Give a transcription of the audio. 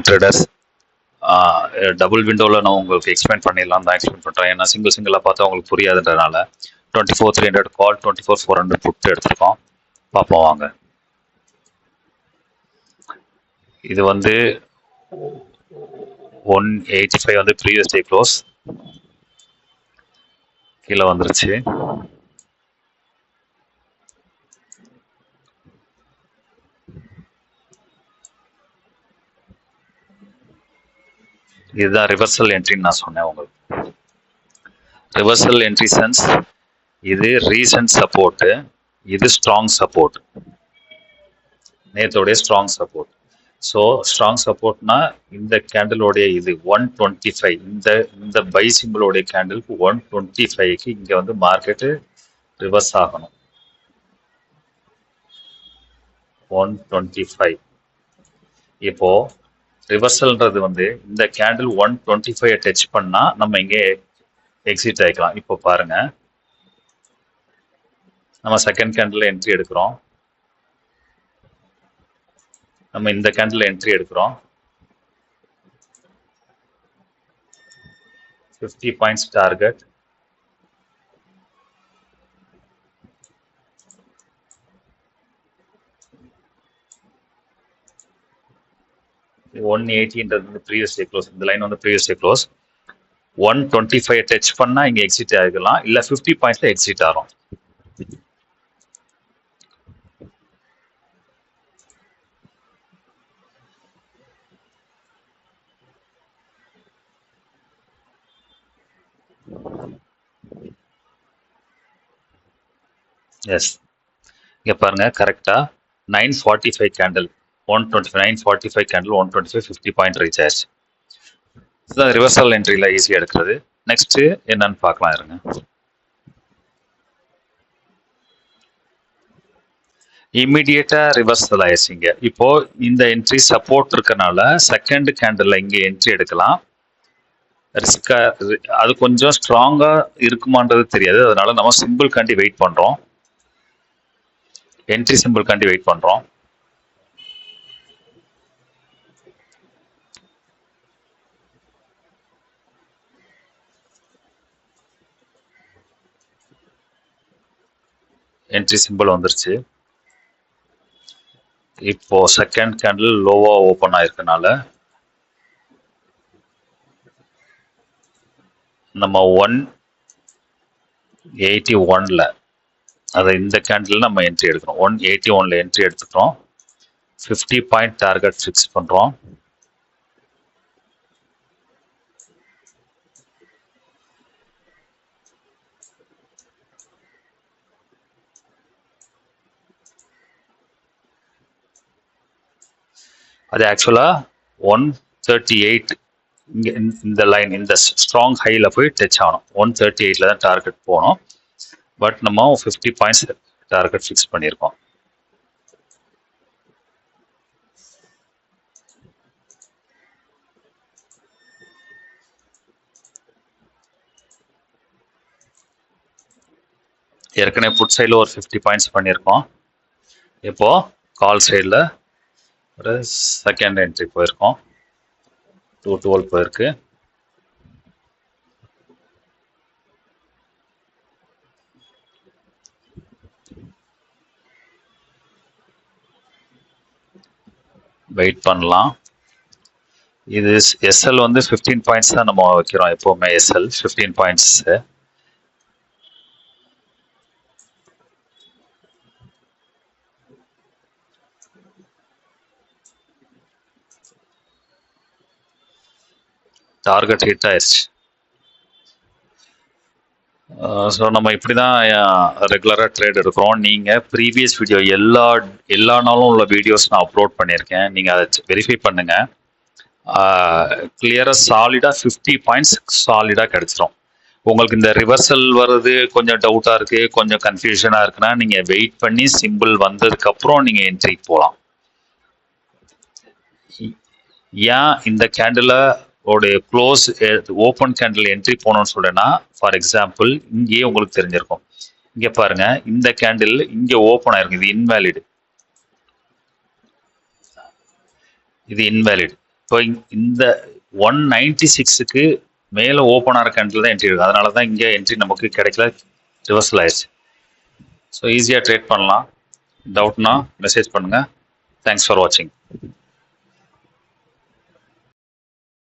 Traders double விண்டோவில் நான் உங்களுக்கு எக்ஸ்பிளைன் பண்ணிடலாம் தான் எக்ஸ்பிளைன் பண்ணுறேன். ஏன்னா சிங்கிளாக பார்த்தா உங்களுக்கு புரியாதுன்றதுனால 24,300 கால், 24,400 புட் எடுத்திருக்கோம். பார்ப்போம் வாங்க. இது வந்து 185 வந்து ப்ரீவியஸ் டே க்ளோஸ் கீழே வந்துருச்சு. இதுதான் ரிவர்சல் என்ட்ரின்னு நான் சொன்னேன் உங்களுக்கு. ரிவர்சல் என்ட்ரி சென்ஸ் இது ரீசன்ட் சப்போர்ட்டு, இது ஸ்ட்ராங் சப்போர்ட், நேத்தோடைய ஸ்ட்ராங் சப்போர்ட். ஸோ ஸ்ட்ராங் சப்போர்ட்னா இந்த கேண்டிலோடைய இது 125, இந்த பை சிம்பிளோடைய கேண்டிலுக்கு 125க்கு இங்கே வந்து மார்க்கெட்டு ரிவர்ஸ் ஆகணும். 125 இப்போ ரிவர்சல்ன்றது வந்து இந்த கேண்டில் 125 டச் பண்ணா நம்ம இங்கே எக்ஸிட் ஆகிக்கலாம். இப்போ பாருங்க, நம்ம செகண்ட் கேண்டில் என்ட்ரி எடுக்கிறோம். நம்ம இந்த கேண்டில் என்ட்ரி எடுக்கிறோம். 50 points target. $180 previous day close. இந்த லைன் வந்து ப்ரீவியஸ் டே க்ளோஸ். 125 டச் பண்ணா இங்க எக்ஸிட் ஆகிக்கலாம், இல்ல 50 பாயிண்ட்ஸ்ல எக்ஸிட் ஆகும். எஸ், இங்க பாருங்க கரெக்டா 945 கேண்டில் 125, 945 கேண்டில் 125 50 பாயிண்ட் ரீச் ஆயிடுச்சு. இதுதான் ரிவர்சல் என்ட்ரியில் ஈஸியாக எடுக்கிறது. நெக்ஸ்ட் என்னன்னு பார்க்கலாம் இருங்க. இம்மிடியேட்டா ரிவர்சல் ஆயிடுச்சுங்க. இப்போ இந்த என்ட்ரி சப்போர்ட் இருக்கனால செகண்ட் கேண்டில் இங்கே என்ட்ரி எடுக்கலாம். ரிஸ்கா அது கொஞ்சம் ஸ்ட்ராங்கா இருக்குமான்றது தெரியாது, அதனால நம்ம சிம்பிள் காண்டி வெயிட் பண்றோம். என்ட்ரி சிம்பிள் காண்டி வெயிட் பண்றோம். என்ட்ரி சிம்பிள் வந்துருச்சு. இப்போ செகண்ட் கேண்டில் லோவா ஓபன் ஆயிருக்கனால நம்ம 181ல அதை இந்த கேண்டில் நம்ம என்ட்ரி எடுக்கிறோம். 181ல என்ட்ரி எடுத்துக்கிறோம். 50 பாயிண்ட் டார்கெட் ஃபிக்ஸ் பண்றோம். அது ஆக்சுவலா 138 இங்க இந்த லைன், இந்த ஸ்ட்ராங் ஹைல போய் டச் ஆகணும். 138ல தான் டார்கெட் போகணும். பட் நம்ம 50 பாயிண்ட்ஸ் டார்கெட் ஃபிக்ஸ் பண்ணியிருக்கோம். ஏற்கனவே புட் சைடில் ஒரு 50 பாயிண்ட்ஸ் பண்ணியிருக்கோம். இப்போ கால் சைடில் ஒரு செகண்ட் என்ட்ரி போயிருக்கோம். 212 போயிருக்கு. வெயிட் பண்ணலாம். இது எஸ்எல் வந்து 15 பாயிண்ட்ஸ் தான் நம்ம வைக்கிறோம் எப்போவுமே. SL 15 points. டார்கெட் ஹிட் ஆயிடுச்சு. ஸோ நம்ம இப்படி தான் ரெகுலராக ட்ரேட் எடுக்கிறோம். நீங்கள் ப்ரீவியஸ் வீடியோ எல்லா நாளும் உள்ள வீடியோஸ் நான் அப்லோட் பண்ணியிருக்கேன். நீங்கள் அதை வெரிஃபை பண்ணுங்கள். கிளியராக சாலிடாக 50 பாயிண்ட்ஸ் சாலிடாக கிடச்சிரும். உங்களுக்கு இந்த ரிவர்சல் வர்றது கொஞ்சம் டவுட்டாக இருக்குது, கொஞ்சம் கன்ஃபியூஷனாக இருக்குன்னா நீங்கள் வெயிட் பண்ணி சிம்பிள் வந்ததுக்கப்புறம் நீங்கள் என்ட்ரிக்கு போகலாம். ஏன் இந்த கேண்டில் உடைய க்ளோஸ் ஓப்பன் கேண்டில் என்ட்ரி போனோம்னு சொல்றேன்னா, ஃபார் எக்ஸாம்பிள் இங்கேயே உங்களுக்கு தெரிஞ்சிருக்கும். இங்க பாருங்க, இந்த கேண்டில் இங்க ஓப்பன் ஆயிருக்கு. இது இன்வேலிட். இப்போ இந்த 196க்கு மேலே ஓப்பன் ஆகிற கேண்டில் தான் என்ட்ரி இருக்குது. அதனால தான் இங்கே என்ட்ரி நமக்கு கிடைக்கல, ரிவர்சல் ஆயிடுச்சு. ஸோ ஈஸியாக ட்ரேட் பண்ணலாம். டவுட்னா மெசேஜ் பண்ணுங்கள். தேங்க்ஸ் ஃபார் வாட்சிங்.